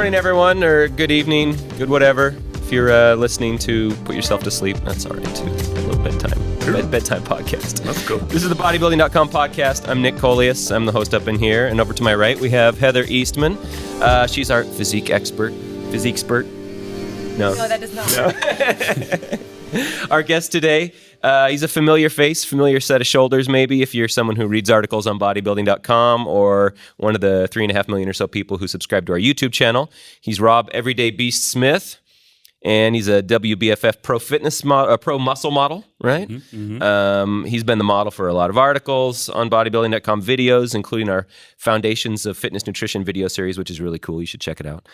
morning, everyone, or good evening, good whatever. If you're listening to Put Yourself to Sleep, that's all right, too. A little bedtime. Bedtime podcast. Let's go. This is the Bodybuilding.com podcast. I'm Nick Coleus. I'm the host up in here. And over to my right, we have Heather Eastman. She's our physique expert. Physique expert? No, that does not work. Our guest today, he's a familiar face, familiar set of shoulders maybe if you're someone who reads articles on Bodybuilding.com or one of the 3.5 million or so people who subscribe to our YouTube channel. He's Rob Everyday Beast Smith, and he's a WBFF pro muscle model, right? Mm-hmm. He's been the model for a lot of articles on Bodybuilding.com videos, including our Foundations of Fitness Nutrition video series, which is really cool. You should check it out.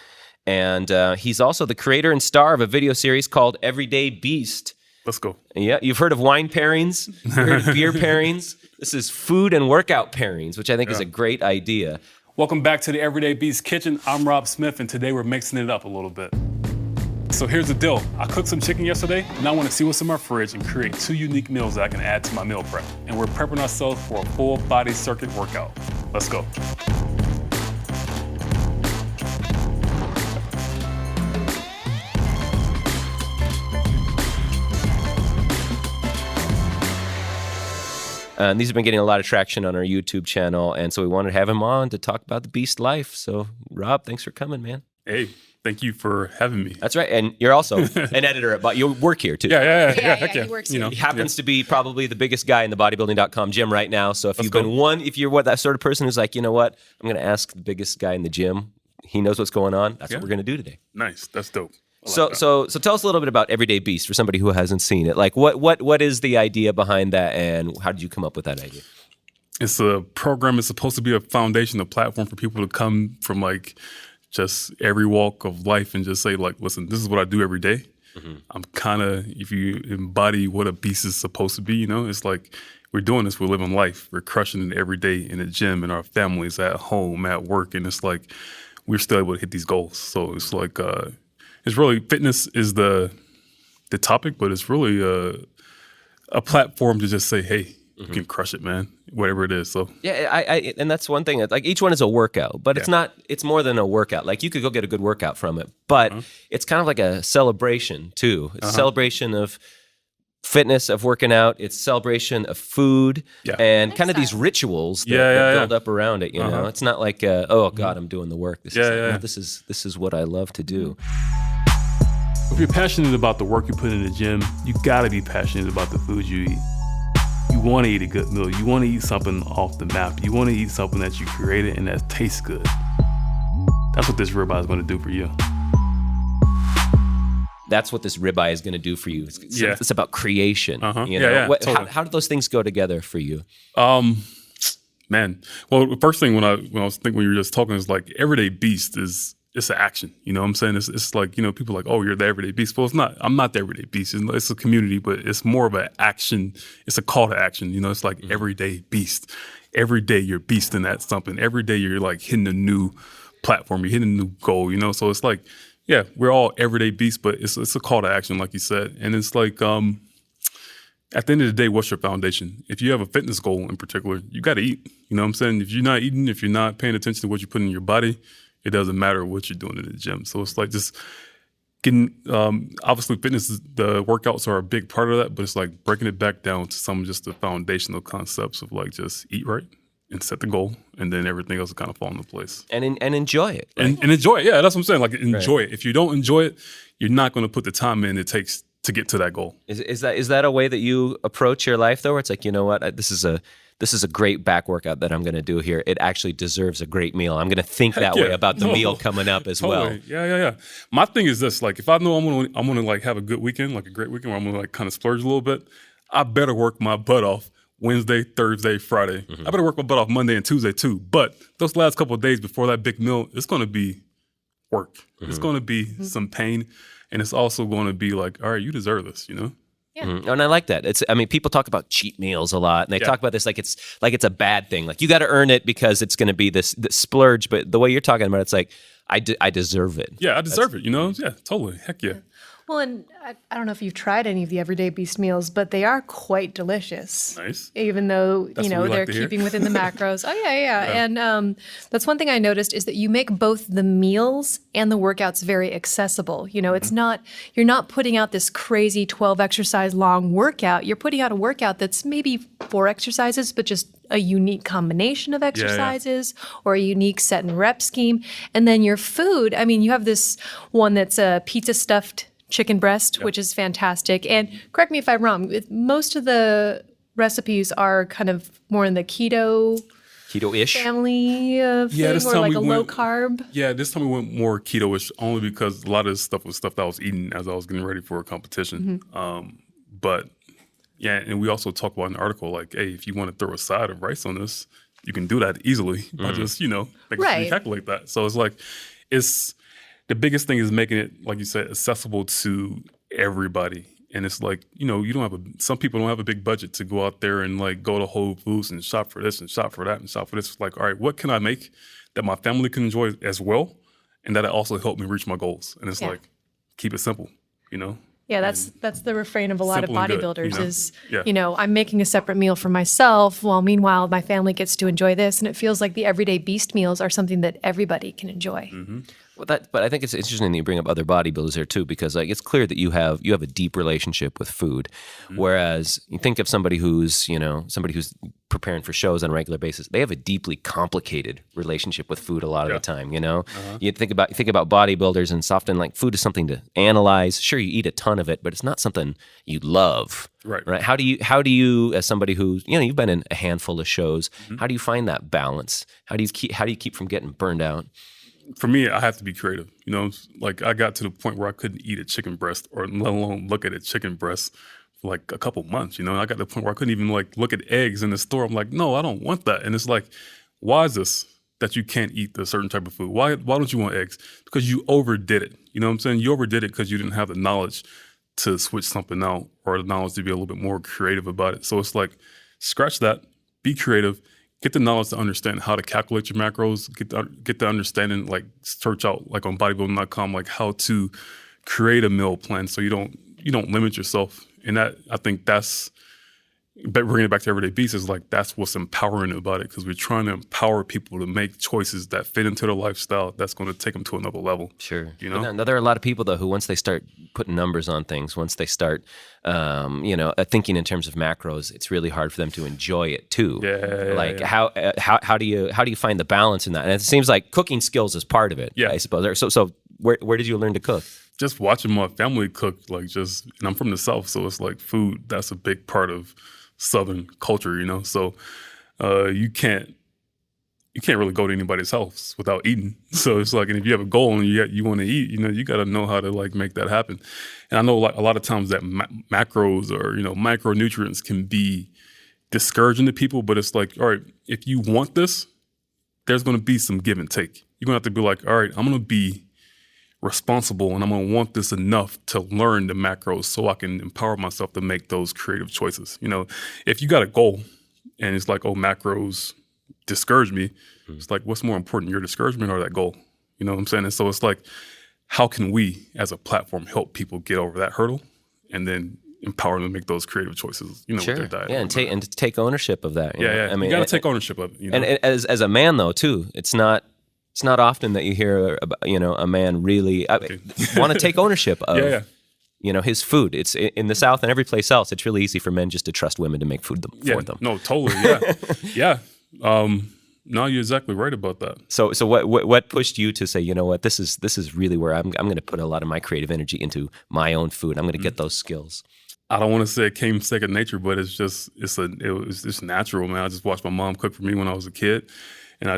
And he's also the creator and star of a video series called Everyday Beast. Let's go. Yeah, you've heard of wine pairings, you've heard of beer pairings. This is food and workout pairings, which I think is a great idea. Welcome back to the Everyday Beast Kitchen. I'm Rob Smith, and today we're mixing it up a little bit. So here's the deal. I cooked some chicken yesterday, and I want to see what's in my fridge and create 2 unique meals that I can add to my meal prep. And we're prepping ourselves for a full body circuit workout. Let's go. These have been getting a lot of traction on our YouTube channel, and so we wanted to have him on to talk about the beast life. So, Rob, thanks for coming, man. Hey, thank you for having me. That's right, and you're also an editor, but you work here too. Yeah. He works here. He happens to be probably the biggest guy in the Bodybuilding.com gym right now. So if you're that sort of person who's like, you know what, I'm going to ask the biggest guy in the gym. He knows what's going on. That's what we're going to do today. Nice, that's dope. So tell us a little bit about Everyday Beast for somebody who hasn't seen it. Like, what is the idea behind that, and how did you come up with that idea? It's a program. It's supposed to be a foundation, a platform for people to come from like just every walk of life and just say like, listen, this is what I do every day. Mm-hmm. I'm kind of, if you embody what a beast is supposed to be, you know, it's like we're doing this, we're living life, we're crushing it every day in the gym, in our families, at home, at work, and it's like we're still able to hit these goals. So it's like it's really, fitness is the topic, but it's really a platform to just say, hey, you can crush it, man, whatever it is. So yeah, and that's one thing. Like each one is a workout, but it's more than a workout. Like you could go get a good workout from it, but it's kind of like a celebration too. It's a celebration of fitness, of working out. It's a celebration of food and kind of these rituals that build up around it. You know, it's not like oh God, I'm doing the work. This is what I love to do. If you're passionate about the work you put in the gym, you gotta be passionate about the food you eat. You want to eat a good meal. You want to eat something off the map. You want to eat something that you created and that tastes good. That's what this ribeye is going to do for you. That's what this ribeye is going to do for you. It's about creation. You know? Totally. How do those things go together for you? Man, well, the first thing when I was thinking when you were just talking is like Everyday Beast it's an action. You know what I'm saying? It's like, you know, people are like, oh, you're the Everyday Beast. Well, it's not. I'm not the Everyday Beast. It's a community, but it's more of an action. It's a call to action. You know, it's like Everyday Beast. Every day you're beasting at something. Every day you're like hitting a new platform. You're hitting a new goal, you know? So it's like, yeah, we're all everyday beasts, but it's a call to action, like you said. And it's like, at the end of the day, what's your foundation? If you have a fitness goal in particular, you got to eat. You know what I'm saying? If you're not eating, if you're not paying attention to what you put in your body, it doesn't matter what you're doing in the gym. So it's like just getting, obviously fitness, the workouts are a big part of that, but it's like breaking it back down to some of just the foundational concepts of like just eat right and set the goal, and then everything else will kind of fall into place. And enjoy it. Right? And enjoy it. Yeah, that's what I'm saying. Like enjoy it. If you don't enjoy it, you're not going to put the time in it takes to get to that goal. Is that a way that you approach your life though? Where it's like, you know what, this is a great back workout that I'm going to do here. It actually deserves a great meal. I'm going to think that way about the meal coming up as well. Yeah. My thing is this: like, if I know I'm going to like have a good weekend, like a great weekend, where I'm going to like kind of splurge a little bit, I better work my butt off Wednesday, Thursday, Friday. I better work my butt off Monday and Tuesday too. But those last couple of days before that big meal, it's going to be work. It's going to be some pain, and it's also going to be like, all right, you deserve this, you know. Yeah. And I like that. People talk about cheat meals a lot, and they talk about this like it's a bad thing. Like you got to earn it because it's going to be this splurge. But the way you're talking about it, it's like I deserve it. Yeah, I deserve it. You know. Yeah, totally. Heck yeah. Well, and I don't know if you've tried any of the Everyday Beast meals, but they are quite delicious. Nice. Even though, That's what we they're like to hear. keeping within the macros. Oh, yeah. And that's one thing I noticed is that you make both the meals and the workouts very accessible. It's not, you're not putting out this crazy 12 exercise long workout. You're putting out a workout that's maybe 4 exercises, but just a unique combination of exercises or a unique set and rep scheme. And then your food, you have this one that's a pizza stuffed chicken breast, which is fantastic. And correct me if I'm wrong, most of the recipes are kind of more in the keto-ish family thing, or like a low carb. Yeah, this time we went more keto-ish only because a lot of this stuff was stuff that I was eating as I was getting ready for a competition. But yeah, and we also talk about in the article, like, hey, if you want to throw a side of rice on this, you can do that easily by just, making sure you calculate that. So it's like, the biggest thing is making it, like you said, accessible to everybody. And it's like, some people don't have a big budget to go out there and like go to Whole Foods and shop for this and shop for that and shop for this. It's like, all right, what can I make that my family can enjoy as well? And that also help me reach my goals. And it's like, keep it simple, Yeah, that's the refrain of a lot of simple and good, bodybuilders is, Yeah. I'm making a separate meal for myself, while meanwhile my family gets to enjoy this. And it feels like the Everyday Beast meals are something that everybody can enjoy. Well, but I think it's interesting that you bring up other bodybuilders there too, because like it's clear that you have a deep relationship with food, whereas you think of somebody who's preparing for shows on a regular basis, they have a deeply complicated relationship with food a lot of the time. You think about bodybuilders, and it's often like food is something to analyze. Sure, you eat a ton of it, but it's not something you love. Right. How do you, as somebody who you've been in a handful of shows, how do you find that balance? How do you keep from getting burned out? For me, I have to be creative. Like I got to the point where I couldn't eat a chicken breast, or let alone look at a chicken breast for like a couple months. I got to the point where I couldn't even like look at eggs in the store. I'm like, no, I don't want that. And it's like, why is this that you can't eat a certain type of food? Why don't you want eggs? Because you overdid it. You know what I'm saying? You overdid it because you didn't have the knowledge to switch something out, or the knowledge to be a little bit more creative about it. So it's like, scratch that, be creative. Get the knowledge to understand how to calculate your macros. Get the understanding, like search out like on bodybuilding.com, like how to create a meal plan so you don't limit yourself. And that, I think that's, but bringing it back to Everyday Beast, is like that's what's empowering about it, because we're trying to empower people to make choices that fit into their lifestyle that's going to take them to another level. Sure. But there are a lot of people though who, once they start putting numbers on things, once they start thinking in terms of macros, it's really hard for them to enjoy it too. How do you find the balance in that? And it seems like cooking skills is part of it. I suppose. So where did you learn to cook? Just watching my family cook, and I'm from the South, so it's like food, that's a big part of Southern culture, So you can't really go to anybody's house without eating. So it's like, and if you have a goal and you want to eat, you got to know how to like make that happen. And I know like a lot of times that macros or micronutrients can be discouraging to people, but it's like, all right, if you want this, there's going to be some give and take. You're going to have to be like, all right, I'm going to be responsible, and I'm going to want this enough to learn the macros so I can empower myself to make those creative choices. If you got a goal and it's like, oh, macros discourage me, it's like, what's more important, your discouragement or that goal? You know what I'm saying? And so it's like, how can we as a platform help people get over that hurdle and then empower them to make those creative choices, with their diet? Yeah, and take ownership of that. I mean, you got to take ownership of it. And as a man though too, it's not often that you hear about, a man really want to take ownership of his food. It's in the South and every place else. It's really easy for men just to trust women to make food for them. No, totally. Yeah. No, you're exactly right about that. So what pushed you to say, you know what, this is really where I'm going to put a lot of my creative energy into my own food. I'm going to get those skills. I don't want to say it came second nature, but it was just natural, man. I just watched my mom cook for me when I was a kid, and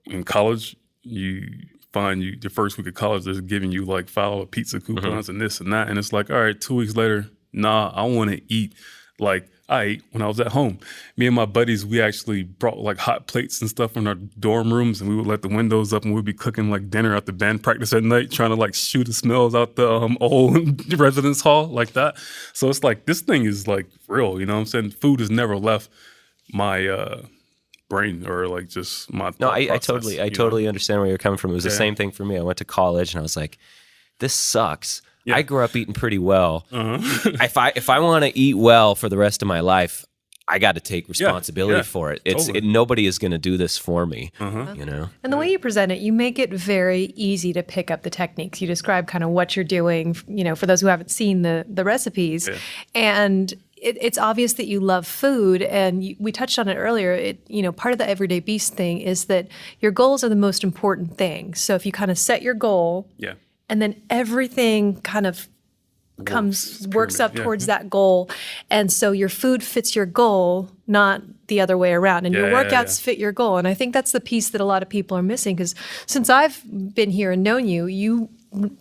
in college, you find the first week of college, they're giving you like $5 pizza coupons and this and that. And it's like, all right, 2 weeks later, I want to eat like I ate when I was at home. Me and my buddies, we actually brought like hot plates and stuff in our dorm rooms, and we would let the windows up and we'd be cooking like dinner at the band practice at night, trying to like shoo the smells out the old residence hall like that. So it's like, this thing is like real, you know what I'm saying? Food has never left my brain or like just my thought process, I totally understand where you're coming from. It was the same thing for me. I went to college and I was like, this sucks. I grew up eating pretty well. Uh-huh. If I want to eat well for the rest of my life, I got to take responsibility for it. Nobody is going to do this for me, you know? And the way you present it, you make it very easy to pick up the techniques. You describe kind of what you're doing, you know, for those who haven't seen the recipes. Yeah. And it's obvious that you love food. And we touched on it earlier. Part of the Everyday Beast thing is that your goals are the most important thing. So if you kind of set your goal, and then everything kind of works up towards that goal. And so your food fits your goal, not the other way around. And your workouts fit your goal. And I think that's the piece that a lot of people are missing, because since I've been here and known you,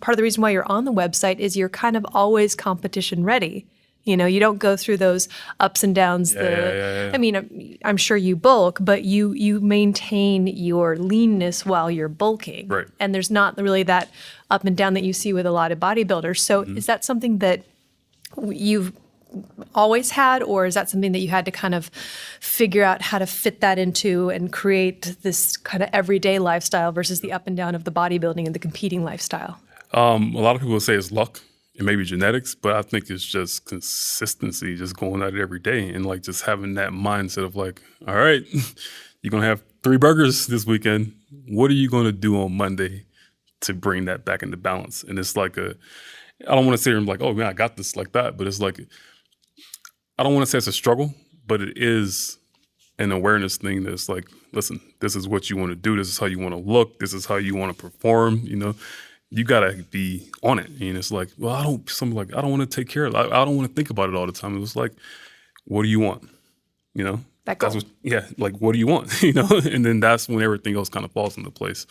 part of the reason why you're on the website is you're kind of always competition ready. You know, you don't go through those ups and downs. I mean, I'm sure you bulk, but you maintain your leanness while you're bulking. Right. And there's not really that up and down that you see with a lot of bodybuilders. So is that something that you've always had, or is that something that you had to kind of figure out how to fit that into and create this kind of everyday lifestyle versus the up and down of the bodybuilding and the competing lifestyle? A lot of people say it's luck. It may be genetics, but I think it's just consistency, just going at it every day and like just having that mindset of like, all right, you're going to have 3 burgers this weekend. What are you going to do on Monday to bring that back into balance? And it's like I don't want to say I'm like, oh man, I got this like that, but it's like, I don't want to say it's a struggle, but it is an awareness thing that's like, listen, this is what you want to do. This is how you want to look. This is how you want to perform, you know. You gotta be on it, and it's like, well, I don't want to take care of it. I don't want to think about it all the time. It was like, what do you want? You know, That goal. Like what do you want? You know, and then that's when everything else kind of falls into place.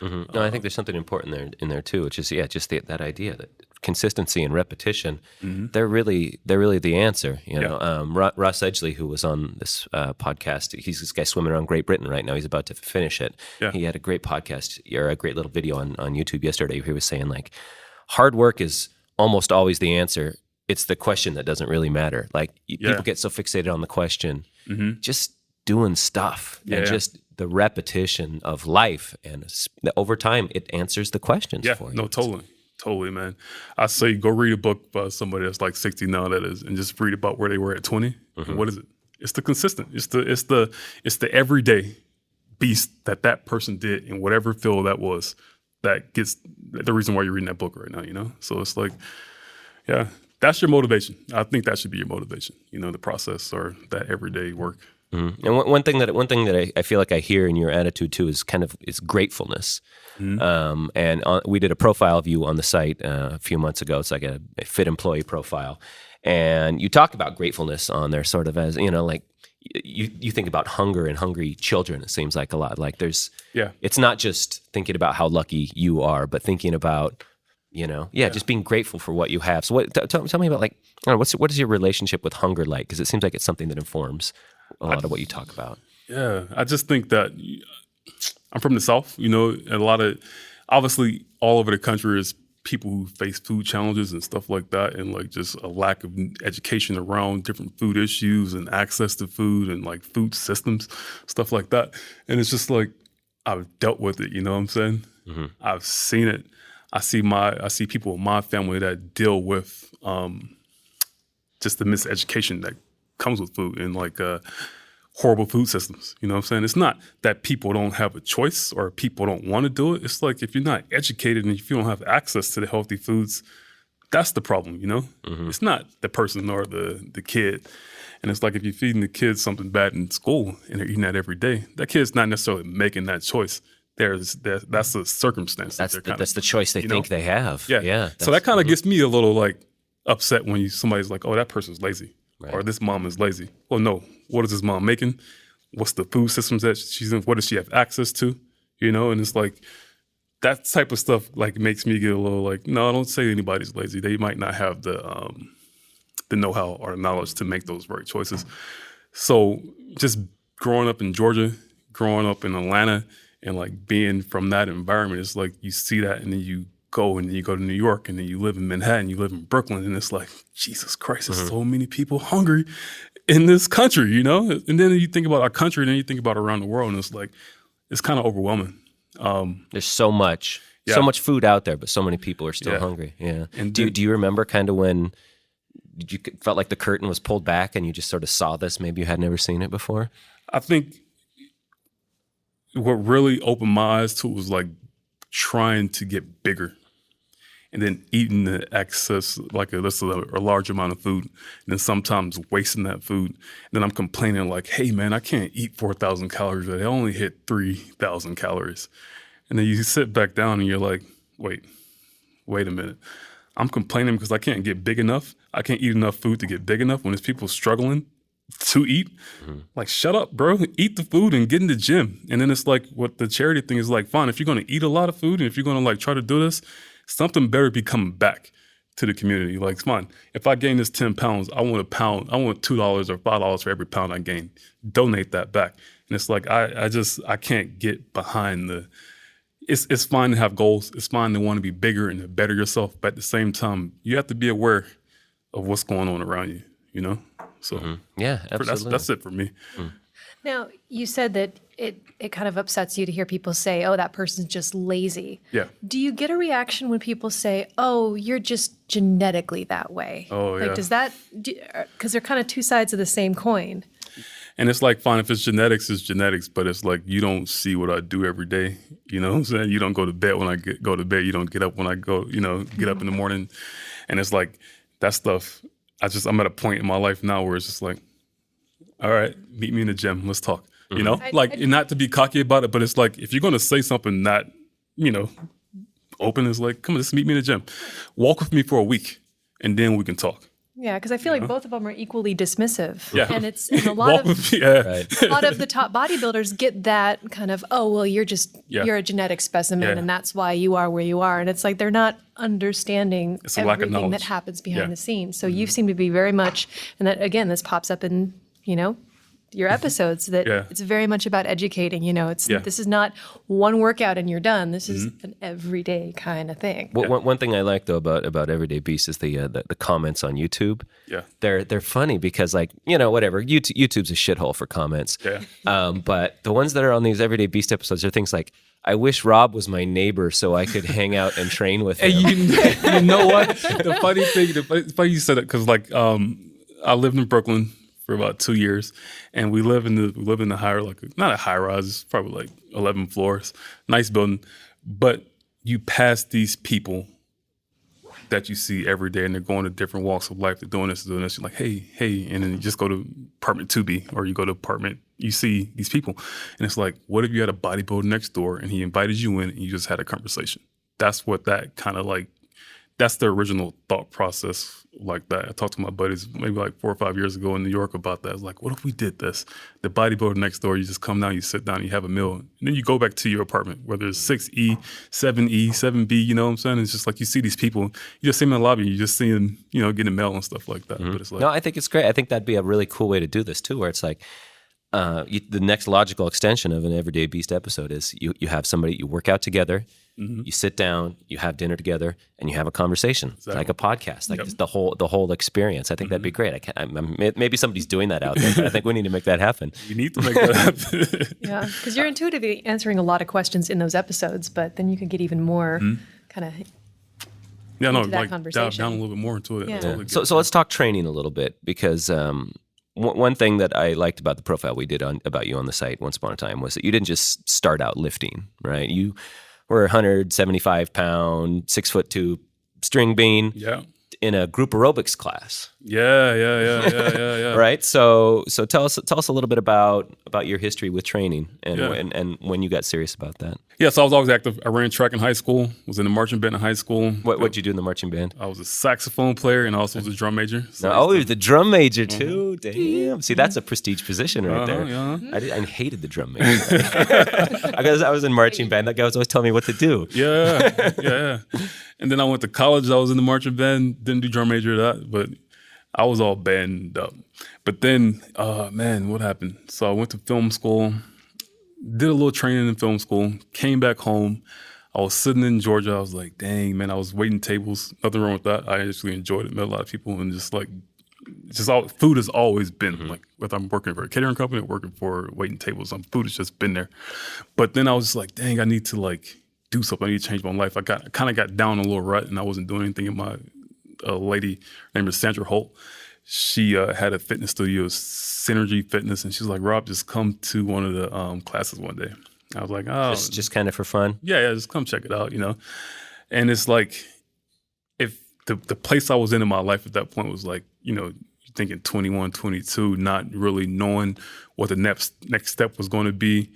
Mm-hmm. No, I think there's something important in there too, which is just that idea that consistency and repetition, they're really the answer. You know, Ross Edgley, who was on this podcast, he's this guy swimming around Great Britain right now. He's about to finish it. Yeah. He had a great podcast or a great little video on YouTube yesterday where he was saying like, hard work is almost always the answer. It's the question that doesn't really matter. Like people get so fixated on the question, just doing stuff and just the repetition of life, and over time it answers the questions for you. No, totally, man. I say go read a book by somebody that's like 60 now, that is, and just read about where they were at 20. And what is it? It's the consistent. It's the everyday beast that person did in whatever field that was. That gets the reason why you're reading that book right now. You know, so it's like, that's your motivation. I think that should be your motivation. You know, the process or that everyday work. Mm-hmm. And one thing that I feel like I hear in your attitude too is gratefulness. And we did a profile of you on the site a few months ago. It's like a fit employee profile, and you talk about gratefulness on there, sort of as, you know, like you think about hunger and hungry children. It seems like a lot. Like it's not just thinking about how lucky you are, but thinking about, you know, just being grateful for what you have. So tell me about, like, I don't know, what is your relationship with hunger like? Because it seems like it's something that informs a lot of what you talk about. Yeah, I just think that I'm from the South, you know, and a lot of, obviously all over the country is people who face food challenges and stuff like that, and like just a lack of education around different food issues and access to food and like food systems, stuff like that. And it's just like, I've dealt with it, you know what I'm saying? Mm-hmm. I've seen it. I see people in my family that deal with just the miseducation that comes with food and like horrible food systems. You know what I'm saying? It's not that people don't have a choice or people don't want to do it. It's like, if you're not educated and if you don't have access to the healthy foods, that's the problem, you know? Mm-hmm. It's not the person or the kid. And it's like, if you're feeding the kids something bad in school and they're eating that every day, that kid's not necessarily making that choice. That's a circumstance. That's the choice they think they have. Yeah. So that kind of gets me a little like upset when somebody's like, oh, that person's lazy. Right. Or this mom is lazy. Well, no. What is this mom making? What's the food systems that she's in? What does she have access to? You know, and it's like that type of stuff like makes me get a little like, no, don't say anybody's lazy. They might not have the know-how or the knowledge to make those right choices. So just growing up in Georgia, growing up in Atlanta, and like being from that environment, it's like you see that, and then you go to New York, and then you live in Manhattan, you live in Brooklyn, and it's like, Jesus Christ, there's so many people hungry in this country, you know? And then you think about our country, and then you think about around the world, and it's like, it's kind of overwhelming. There's so much. So much food out there, but so many people are still Yeah. hungry. Yeah. And do then- you remember kind of when you felt like the curtain was pulled back and you just sort of saw this? Maybe you had never seen it before. I think what really opened my eyes to it was like trying to get bigger and then eating the excess, like a large amount of food, and then sometimes wasting that food. And then I'm complaining like, hey man, I can't eat 4,000 calories a day. I only hit 3,000 calories. And then you sit back down and you're like, wait a minute. I'm complaining because I can't get big enough. I can't eat enough food to get big enough when there's people struggling to eat. Like, shut up, bro. Eat the food and get in the gym. And then it's like what the charity thing is like, fine, if you're going to eat a lot of food and if you're going to like try to do this, something better be coming back to the community. Like, it's fine. If I gain this 10 pounds, I want $2 or $5 for every pound I gain. Donate that back. And it's like, I can't get behind the, it's fine to have goals. It's fine to want to be bigger and to better yourself. But at the same time, you have to be aware of what's going on around you, you know? So Yeah, absolutely. that's it for me. Now, you said that it kind of upsets you to hear people say, oh, that person's just lazy. Yeah. Do you get a reaction when people say, oh, you're just genetically that way? Oh, like, yeah. does that, because they're kind of two sides of the same coin. And it's like, fine, if it's genetics, but it's like, you don't see what I do every day. You know what I'm saying? You don't go to bed when I go to bed. You don't get up when I go, get up in the morning. And it's like, that stuff, I'm at a point in my life now where it's just like, all right, meet me in the gym. Let's talk. You know, and not to be cocky about it, but it's like, if you're going to say something not, open, it's like, come on, just meet me in the gym. Walk with me for a week and then we can talk. Yeah, because I feel like both of them are equally dismissive. Yeah. And a lot Walk with me, yeah. a lot of the top bodybuilders get that kind of, oh, well, you're a genetic specimen Yeah. and that's why you are where you are. And it's like they're not understanding It's a lack of everything that knowledge. happens behind Yeah. the scenes. So you seem to be very much, and that again, this pops up in, your episodes, that Yeah. it's very much about educating. This is not one workout and you're done. This is an everyday kind of thing. One thing I like though about Everyday Beast is the comments on YouTube. Yeah. They're funny because whatever, YouTube's a shithole for comments. Yeah. But the ones that are on these Everyday Beast episodes are things like, I wish Rob was my neighbor so I could hang out and train with him. You know what? The funny you said it, because I lived in Brooklyn for about 2 years, and we live in the higher, not a high rise, it's probably like 11 floors, nice building, but you pass these people that you see every day, and they're going to different walks of life. They're doing this. You're like, hey, and then you just go to apartment 2B, or you go to apartment. You see these people, and it's like, what if you had a bodybuilder next door, and he invited you in, and you just had a conversation? That's what that kind of like. That's the original thought process like that. I talked to my buddies maybe like 4 or 5 years ago in New York about that. I was like, what if we did this? The bodybuilder next door, you just come down, you sit down, you have a meal, and then you go back to your apartment, whether it's 6E, 7E, 7B, you know what I'm saying? It's just like you see these people, you just see them in the lobby, you just see them, getting mail and stuff like that. But it's like, No, I think it's great. I think that'd be a really cool way to do this too, where it's like, the next logical extension of an Everyday Beast episode is you have somebody, you work out together, you sit down, you have dinner together, and you have a conversation, like a podcast, like the whole experience. I think that'd be great. Maybe somebody's doing that out there, but I think we need to make that happen. you need to make that happen. Yeah, because you're intuitively answering a lot of questions in those episodes, but then you could get even more kind of Yeah, no, into that like dive conversation. down a little bit more into it. Yeah. I totally get So let's talk training a little bit, because one thing that I liked about the profile we did about you on the site once upon a time was that you didn't just start out lifting, right? You were a 175 pound, 6'2" string bean Yeah. in a group aerobics class. Yeah. Right. So tell us a little bit about your history with training and Yeah. and when you got serious about that. Yeah, so I was always active. I ran track in high school, was in the marching band in high school. What'd you do in the marching band? I was a saxophone player and I also was a drum major. So Oh, you're the drum major too. Damn. See, that's a prestige position right there. yeah. I hated the drum major because I was in marching band. That guy was always telling me what to do. Yeah. And then I went to college. I was in the marching band. Didn't do drum major that, but I was all banded up. But then, what happened? So I went to film school, did a little training in film school, came back home. I was sitting in Georgia. I was like, dang, man, I was waiting tables. Nothing wrong with that. I actually enjoyed it. Met a lot of people, and food has always been like, whether I'm working for a catering company or working for waiting tables, food has just been there. But then I was just like, dang, I need to do something. I need to change my life. I kind of got down a little rut, and I wasn't doing anything. And my lady named her Sandra Holt, she had a fitness studio, Synergy Fitness, and she's like, Rob, just come to one of the classes one day. I was like, oh, just kind of for fun. Yeah, just come check it out, you know. And it's like, if the place I was in my life at that point was like, you know, thinking 21, 22, not really knowing what the next step was going to be.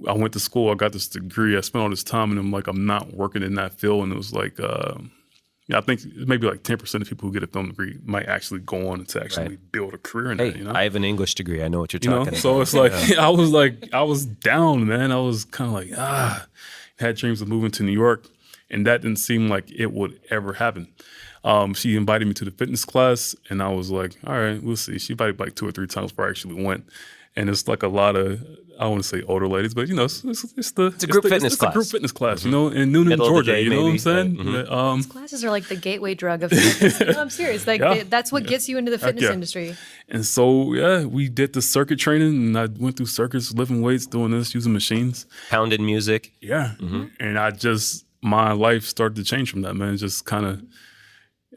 I went to school, I got this degree, I spent all this time, and I'm like, I'm not working in that field. And it was like, I think maybe like 10% of people who get a film degree might actually go on to actually build a career in that. You know, I have an English degree. I know what you're talking about. So it's like, I was down, man. I was kind of like, had dreams of moving to New York, and that didn't seem like it would ever happen. She invited me to the fitness class, and I was like, all right, we'll see. She invited me like 2 or 3 times before I actually went. And it's like a lot of, I don't want to say older ladies, but you know, it's a group fitness class. It's a group fitness class, you know, in Noonan, Georgia. You know what I'm saying? Mm-hmm. These classes are like the gateway drug of fitness. No, I'm serious. Like that's what gets you into the fitness industry. And so, we did the circuit training, and I went through circuits, lifting weights, doing this, using machines. Pounding music. Yeah. Mm-hmm. And my life started to change from that, man. Just kind of,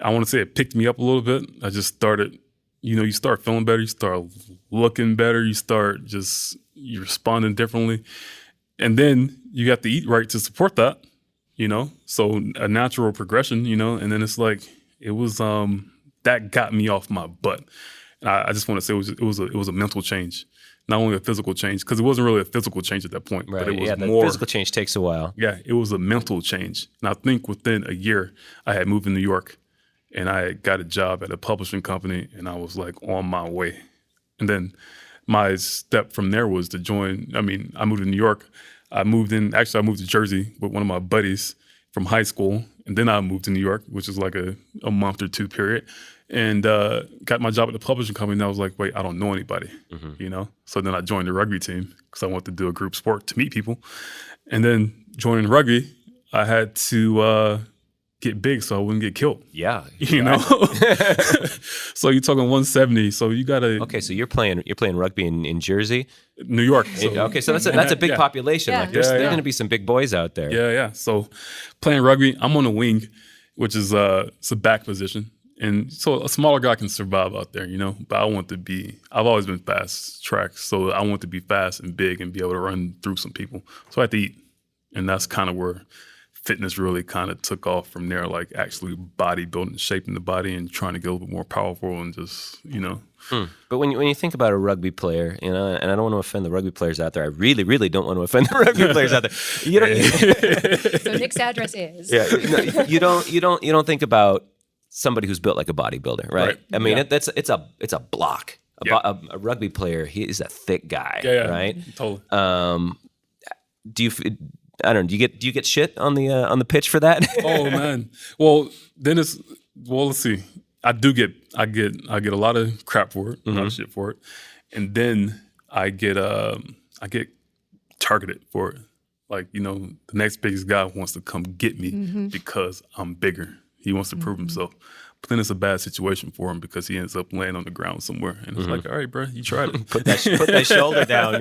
I want to say it picked me up a little bit. I just started, you know, you start feeling better, you start looking better, you're responding differently. And then you got to eat right to support that, you know? So a natural progression, you know? And then it's like, it was, that got me off my butt. And I just want to say it was a mental change, not only a physical change, because it wasn't really a physical change at that point, right. but it was the more. Physical change takes a while. Yeah, it was a mental change. And I think within a year, I had moved to New York. And I got a job at a publishing company, and I was like on my way. And then my step from there was to join. I mean, I moved to New York. I moved to Jersey with one of my buddies from high school. And then I moved to New York, which is like a month or two period, and got my job at the publishing company. And I was like, wait, I don't know anybody, you know? So then I joined the rugby team because I wanted to do a group sport to meet people. And then joining rugby, I had to get big so I wouldn't get killed. Yeah. You know? So you're talking 170. So you got to... Okay, so you're playing rugby in Jersey? New York. So that's a big population. Yeah. Like there's going to be some big boys out there. Yeah. So playing rugby, I'm on the wing, which is it's a back position. And so a smaller guy can survive out there, you know? But I've always been fast track. So I want to be fast and big and be able to run through some people. So I had to eat. And that's kind of where fitness really kind of took off from there, like actually bodybuilding, shaping the body and trying to get a little bit more powerful and just, you know. But when you think about a rugby player, you know, and I don't want to offend the rugby players out there. I really, really don't want to offend the rugby players out there. You don't, so Nick's address is. Yeah, no, you don't think about somebody who's built like a bodybuilder, right? I mean, it's a block. A rugby player, he is a thick guy, right? Totally. I don't know. Do you get shit on the pitch for that? Oh man. Well, let's see. I get a lot of crap for it, a lot of shit for it, and then I get targeted for it. Like, you know, the next biggest guy wants to come get me because I'm bigger. He wants to prove himself. But then it's a bad situation for him because he ends up laying on the ground somewhere. And it's like, all right, bro, you tried it. put that shoulder down.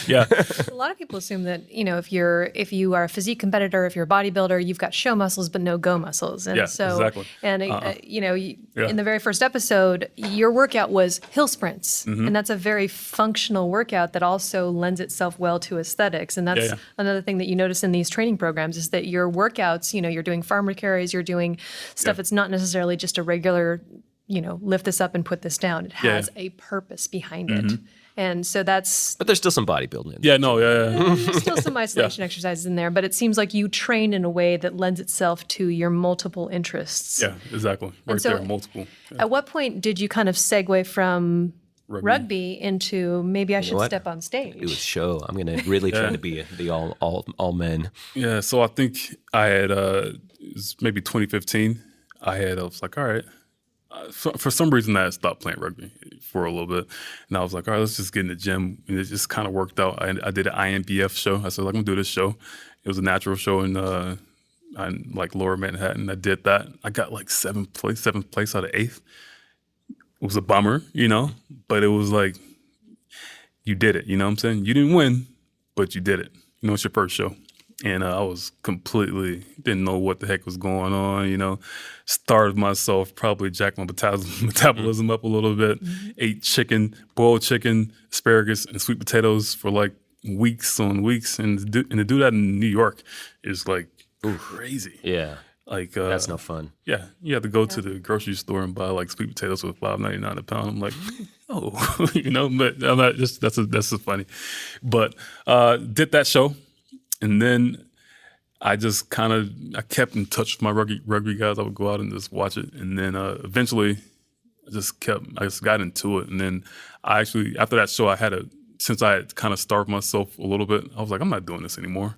Yeah. A lot of people assume that, you know, if you are a physique competitor, if you're a bodybuilder, you've got show muscles but no go muscles. And exactly. And you know, in the very first episode, your workout was hill sprints, and that's a very functional workout that also lends itself well to aesthetics. And that's another thing that you notice in these training programs is that your workouts, you know, you're doing farmer carries, you're doing stuff that's not necessarily just a regular, you know, lift this up and put this down. It has a purpose behind it. And so that's... But there's still some bodybuilding in there. Yeah, no, There's still some isolation exercises in there, but it seems like you train in a way that lends itself to your multiple interests. Yeah, exactly. Multiple. Yeah. At what point did you kind of segue from rugby into maybe I should step on stage? Do a show. I'm going to really try to be the all men. Yeah, so I think I had, it was maybe 2015, I was like, all right. For some reason, I stopped playing rugby for a little bit. And I was like, all right, let's just get in the gym. And it just kind of worked out. I did an IMBF show. I said, like, I'm going to do this show. It was a natural show in like Lower Manhattan. I did that. I got like seventh place out of 8th. It was a bummer, you know, but it was like, you did it. You know what I'm saying? You didn't win, but you did it. You know, it's your first show. And I was completely, didn't know what the heck was going on, you know, starved myself, probably jacked my metabolism up a little bit, ate chicken, boiled chicken, asparagus, and sweet potatoes for like weeks on weeks. And to do that in New York is like crazy. Yeah. Like That's no fun. Yeah, you have to go to the grocery store and buy like sweet potatoes for $5.99 a pound. I'm like, oh, you know, but I'm not just that's just funny. But did that show, and then I just I kept in touch with my rugby guys. I would go out and just watch it, and then eventually I just got into it, and then I actually after that show since I had kind of starved myself a little bit, I was like, I'm not doing this anymore.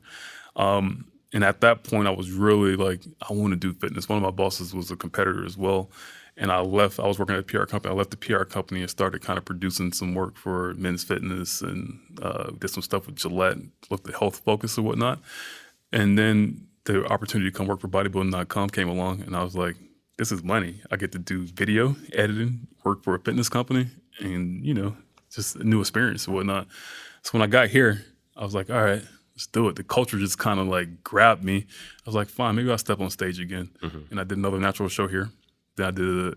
And at that point, I was really like, I want to do fitness. One of my bosses was a competitor as well. And I left, I was working at a PR company. I left the PR company and started kind of producing some work for Men's Fitness and did some stuff with Gillette, looked at health focus and whatnot. And then the opportunity to come work for Bodybuilding.com came along. And I was like, this is money. I get to do video editing, work for a fitness company, and, you know, just a new experience and whatnot. So when I got here, I was like, all right, let's do it. The culture just kind of like grabbed me. I was like, fine, maybe I'll step on stage again. And I did another natural show here. Then I did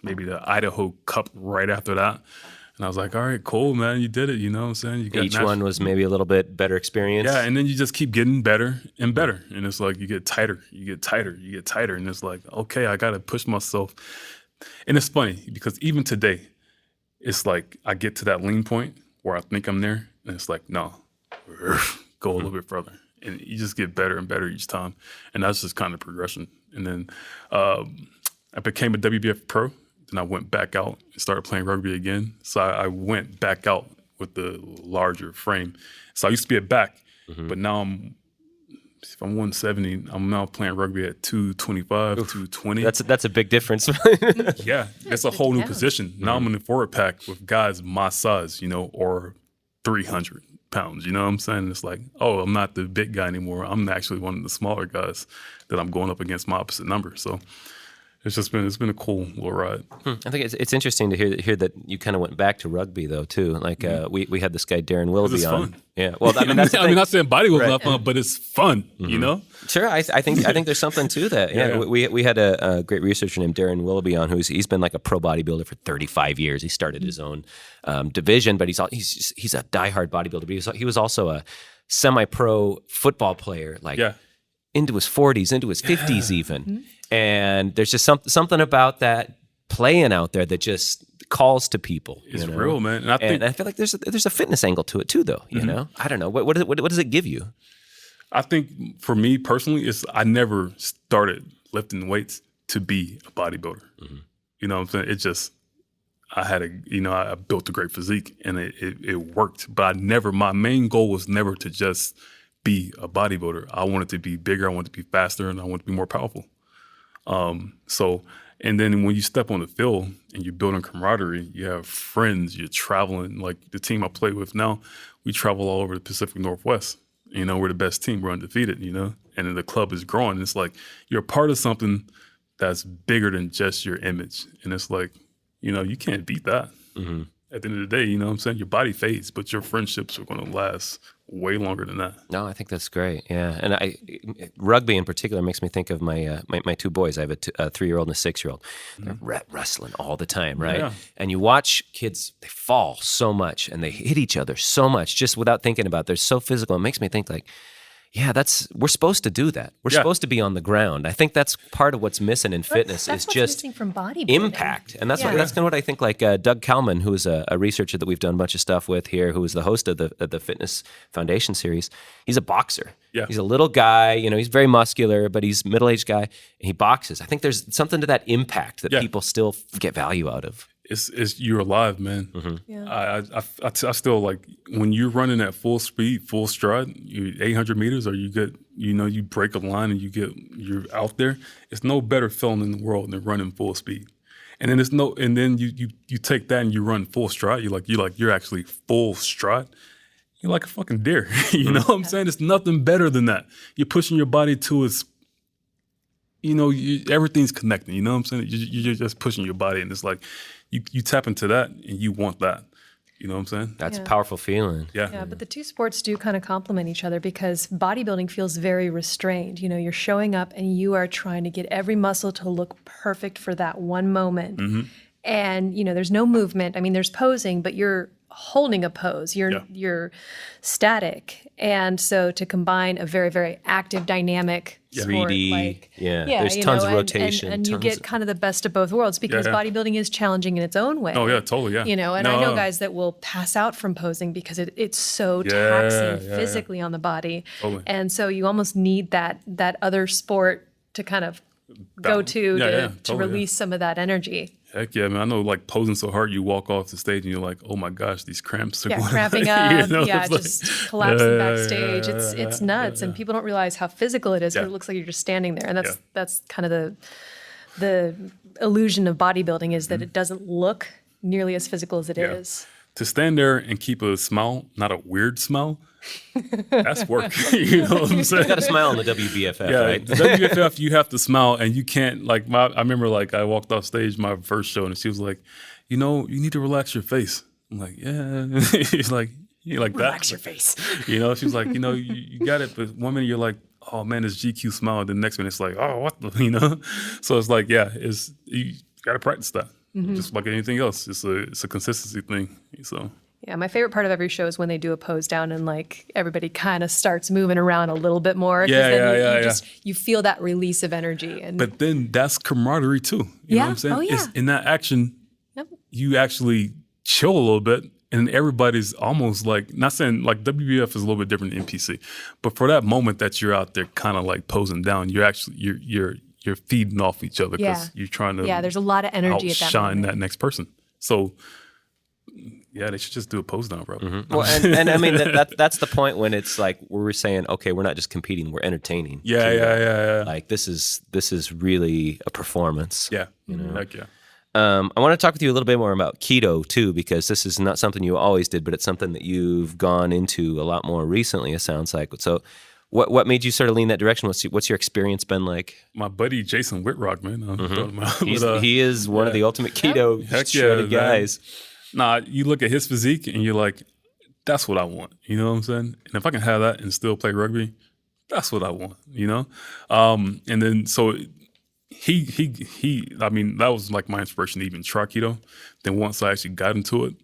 maybe the Idaho Cup right after that. And I was like, all right, cool, man, you did it. You know what I'm saying? You got Each one was maybe a little bit better experience. Yeah, and then you just keep getting better and better. And it's like you get tighter, you get tighter, you get tighter. And it's like, okay, I got to push myself. And it's funny because even today, it's like I get to that lean point where I think I'm there. And it's like, no. Go a little bit further, and you just get better and better each time, and that's just kind of progression. And then I became a WBF pro. Then I went back out and started playing rugby again. So I went back out with the larger frame. So I used to be at back, but now if I'm 170, I'm now playing rugby at 225, 220. That's a big difference. Yeah, it's a whole new position. Now I'm in the forward pack with guys my size, you know, or 300 pounds, you know what I'm saying? It's like, oh, I'm not the big guy anymore. I'm actually one of the smaller guys that I'm going up against my opposite number. So it's been a cool little ride. I think it's interesting to hear that you kind of went back to rugby though too. Like we had this guy Darren Willoughby on. Fun. Yeah, well, I mean, that's the thing. I'm not saying bodybuilding's not fun, but it's fun, you know. Sure, I think there's something to that. Yeah, we had a great researcher named Darren Willoughby on, he's been like a pro bodybuilder for 35 years. He started his own division, but he's a diehard bodybuilder. But he was also a semi-pro football player, like into his 40s, into his 50s even. And there's just something about that playing out there that just calls to people. It's real, man. And I feel like there's a fitness angle to it too, though. You know, I don't know what does it give you? I think for me personally, I never started lifting weights to be a bodybuilder. You know what I'm saying? It just I built a great physique and it worked. But my main goal was never to just be a bodybuilder. I wanted to be bigger. I wanted to be faster, and I wanted to be more powerful. And then when you step on the field and you're building camaraderie, you have friends, you're traveling. Like the team I play with now, we travel all over the Pacific Northwest. You know, we're the best team. We're undefeated, you know, and then the club is growing. It's like you're a part of something that's bigger than just your image. And it's like, you know, you can't beat that. At the end of the day, you know what I'm saying? Your body fades, but your friendships are going to last way longer than that. No, I think that's great. Yeah, and rugby in particular makes me think of my my two boys. I have a 3-year-old and a 6-year-old. They're wrestling all the time, right? Yeah. And you watch kids; they fall so much and they hit each other so much just without thinking about it. They're so physical. It makes me think like, yeah, we're supposed to do that. We're supposed to be on the ground. I think that's part of what's missing in fitness that's is just missing from bodybuilding. Impact. And that's kind of what I think like Doug Kalman, who is a researcher that we've done a bunch of stuff with here, who is the host of the Fitness Foundation series. He's a boxer. Yeah. He's a little guy, you know, he's very muscular, but he's a middle-aged guy, and he boxes. I think there's something to that impact that people still get value out of. It's you're alive, man. Yeah. I still like when you're running at full speed, full stride, you 800 meters, or you break a line and you're out there. It's no better feeling in the world than running full speed. And then you take that and you run full stride. You're actually full stride. You're like a fucking deer. You know what I'm saying? It's nothing better than that. You're pushing your body to its. You know, everything's connecting. You know what I'm saying? You're just pushing your body, and it's like you tap into that, and you want that. You know what I'm saying? That's a powerful feeling. Yeah. Yeah, but the two sports do kind of complement each other because bodybuilding feels very restrained. You know, you're showing up and you are trying to get every muscle to look perfect for that one moment. And, you know, there's no movement. I mean, there's posing, but you're holding a pose. You're static. And so to combine a very, very active, dynamic sport 3D, like there's you tons know, of rotation. and you get kind of the best of both worlds because bodybuilding is challenging in its own way. Oh yeah, totally. Yeah. You know, and I know guys that will pass out from posing because it's so taxing physically on the body. Totally. And so you almost need that other sport to kind of go to totally, release some of that energy. Heck yeah, man. I know, like, posing so hard, you walk off the stage and you're like, oh my gosh, these cramps are going cramping up, you know, just collapsing backstage. It's nuts, and people don't realize how physical it is. But it looks like you're just standing there, and that's kind of the illusion of bodybuilding is that it doesn't look nearly as physical as it is. To stand there and keep a smile, not a weird smile, that's work. You know what I'm saying? You got to smile on the WBFF, Yeah, right? the WBFF, you have to smile, and you can't, like, I remember, like, I walked off stage my first show, and she was like, you know, you need to relax your face. I'm like, yeah. She's like, you like that? Relax your face. You know, she was like, you know, you got it, but one minute you're like, oh man, this GQ smile, the next minute it's like, oh, what the, you know? So it's like, you got to practice that. Just like anything else. It's a consistency thing, so. Yeah, my favorite part of every show is when they do a pose down and like everybody kind of starts moving around a little bit more. You feel that release of energy. And but then that's camaraderie too. You know what I'm saying? Oh, yeah. It's, in that action, you actually chill a little bit, and everybody's almost like, not saying like WBF is a little bit different than NPC, but for that moment that you're out there kind of like posing down, you're actually you're feeding off each other because you're trying to there's a lot of energy at that outshine moment. that next person. So yeah, they should just do a pose down, bro. Well, and I mean that's the point when it's like we're saying, okay, we're not just competing, we're entertaining. Yeah. Like this is really a performance. Yeah, heck yeah. I want to talk with you a little bit more about keto too, because this is not something you always did, but it's something that you've gone into a lot more recently. It sounds like. So, what made you sort of lean that direction? What's your experience been like? My buddy Jason Whitrock, man. He is one of the ultimate keto shredded guys. Nah, you look at his physique and you're like, that's what I want. You know what I'm saying? And if I can have that and still play rugby, that's what I want. You know, and then so. He I mean, that was like my inspiration to even try keto. Then once I actually got into it,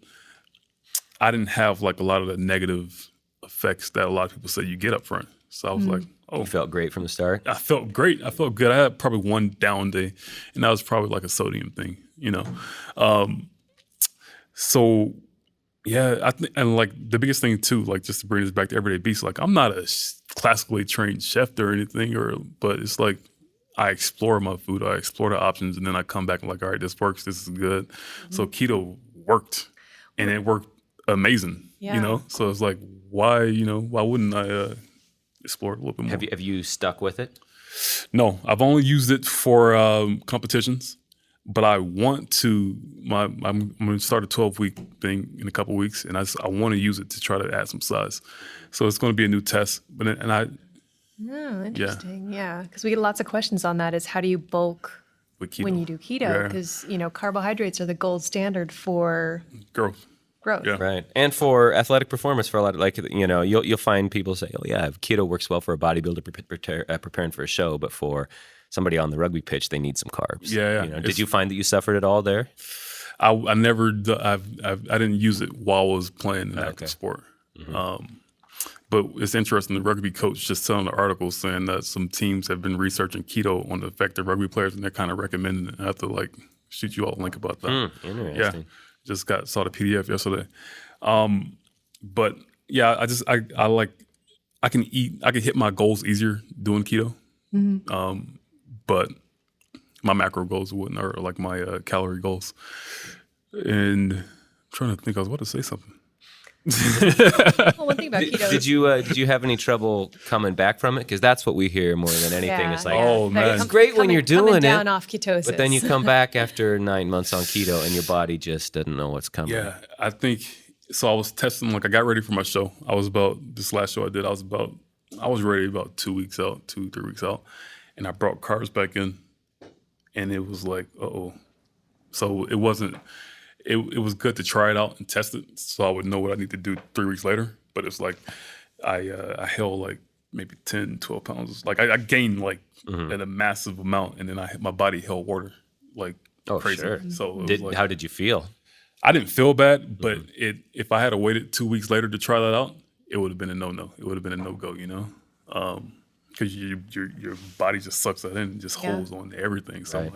I didn't have like a lot of the negative effects that a lot of people say you get up front. So I was like, oh. You felt great from the start? I felt great. I felt good. I had probably one down day, and that was probably like a sodium thing, you know. So yeah, I think, and like the biggest thing too, like just to bring this back to Everyday Beast, like I'm not a classically trained chef or anything, but it's like, I explore my food, I explore the options, and then I come back and like, all right, this works, this is good. So keto worked, and it worked amazing, you know? So it's like, why wouldn't I explore it a little bit more? Have you stuck with it? No, I've only used it for competitions, but I want to, I'm going to start a 12-week thing in a couple weeks, and I want to use it to try to add some size. So it's going to be a new test, Oh, interesting. Yeah, because we get lots of questions on that. Is how do you bulk when you do keto? Because carbohydrates are the gold standard for growth. Yeah. Right, and for athletic performance, for a lot of you'll find people say, oh yeah, keto works well for a bodybuilder preparing for a show, but for somebody on the rugby pitch, they need some carbs. Yeah. Did you find that you suffered at all there? I never. I didn't use it while I was playing an active sport. But it's interesting, the rugby coach just telling the article saying that some teams have been researching keto on the effect of rugby players, and they're kind of recommending it. I have to like shoot you all a link about that. Interesting. Yeah, just saw the PDF yesterday. But yeah, I can hit my goals easier doing keto. But my macro goals wouldn't, or like my calorie goals. And I'm trying to think, I was about to say something. Well, one thing about keto. Did you have any trouble coming back from it? Because that's what we hear more than anything. It's like, oh man, it's great when you're doing down it, off ketosis. but then you come back after 9 months on keto, and your body just doesn't know what's coming. Yeah, I think so. I was testing, like I got ready for my show. This last show I did, I was ready about 2 weeks out, 2-3 weeks out, and I brought carbs back in, and it was like, So it wasn't. it was good to try it out and test it, so I would know what I need to do 3 weeks later. But it's like I held like maybe 10, 12 pounds. Like I gained like at a massive amount, and then my body held water like crazy. Sure. So it was like, how did you feel? I didn't feel bad, but if I had waited 2 weeks later to try that out, it would have been a no-no. It would have been a no-go, you know, because your body just sucks that in and just holds on to everything. So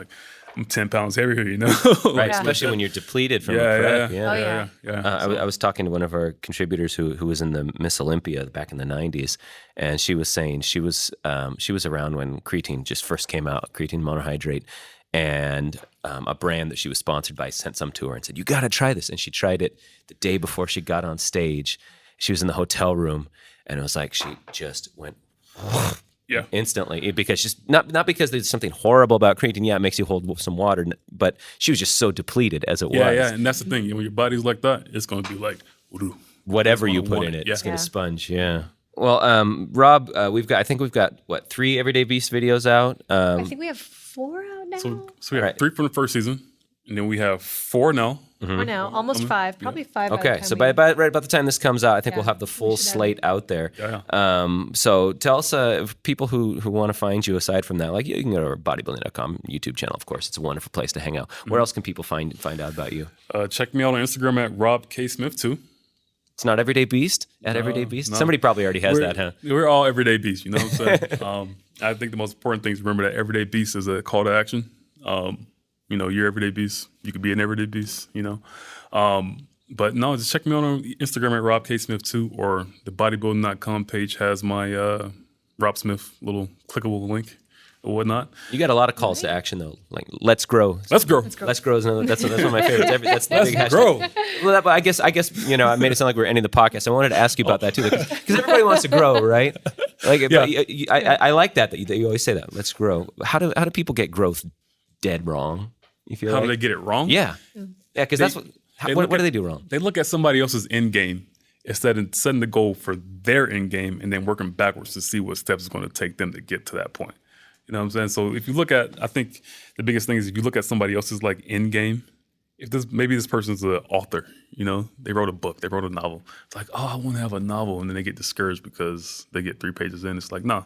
I'm 10 pounds heavier, you know. Right, especially when you're depleted from a prep. Yeah. I was talking to one of our contributors who was in the Miss Olympia back in the 90s, and she was saying she was around when creatine just first came out, creatine monohydrate, and a brand that she was sponsored by sent some to her and said, "You got to try this." And she tried it the day before she got on stage. She was in the hotel room, and it was like she just went instantly, because just not because there's something horrible about creatine. Yeah, it makes you hold some water, but she was just so depleted as it was. Yeah, and that's the thing. When your body's like that, it's going to be like whatever you put in it, it's going to sponge. Yeah. Well, Rob, I think we've got what, 3 Everyday Beast videos out. I think we have 4 out now. So we have 3 from the first season, and then we have 4 now. 4 now, almost 5, probably 5. Okay, so right about the time this comes out, I think we'll have the full slate out there. So tell us, if people who want to find you aside from that, like you can go to our Bodybuilding.com YouTube channel, of course. It's a wonderful place to hang out. Where else can people find out about you? Check me out on Instagram at Rob K. Smith too. It's not Everyday Beast? At Everyday Beast? No. Somebody probably already has that, huh? We're all Everyday Beasts, you know what I'm saying? I think the most important thing is remember that Everyday Beast is a call to action. You know, you're Everyday Beast. You could be an Everyday Beast, you know? But no, just check me out on Instagram at Rob K. Smith too, or the Bodybuilding.com page has my Rob Smith little clickable link or whatnot. You got a lot of calls to action though, like let's grow. Let's grow. Let's grow is another, that's one of my favorites. That's the big hashtag. Grow. Well, I guess you know, I made it sound like we're ending the podcast. I wanted to ask you about that too, because everybody wants to grow, right? Like, I like that you always say that. Let's grow. How do people get growth dead wrong? You feel how do they get it wrong? Yeah, because that's what do they do wrong? They look at somebody else's end game instead of setting the goal for their end game and then working backwards to see what steps it's going to take them to get to that point. You know what I'm saying? So if you look at, I think the biggest thing is if you look at somebody else's like end game, maybe this person's an author, you know, they wrote a book, they wrote a novel. It's like, oh, I want to have a novel. And then they get discouraged because they get 3 pages in. It's like, nah,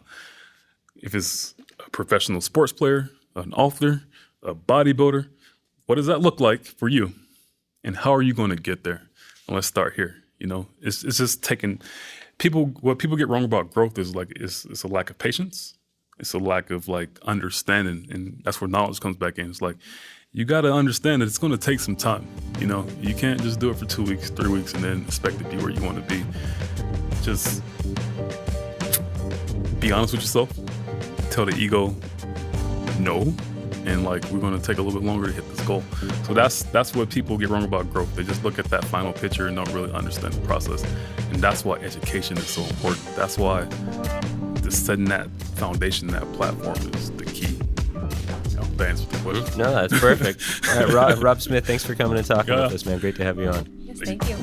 if it's a professional sports player, an author, a bodybuilder, what does that look like for you? And how are you going to get there? And let's start here. You know, it's just taking what people get wrong about growth is like, it's a lack of patience. It's a lack of like understanding. And that's where knowledge comes back in. It's like, you got to understand that it's going to take some time. You know, you can't just do it for 2 weeks, 3 weeks, and then expect to be where you want to be. Just be honest with yourself. Tell the ego no. And like, we're going to take a little bit longer to hit this goal. So that's what people get wrong about growth. They just look at that final picture and don't really understand the process. And that's why education is so important. That's why just setting that foundation, that platform is the key. Thanks. No, that's perfect. All right, Rob Smith, thanks for coming and talking with us, man. Great to have you on. Yes, thank you.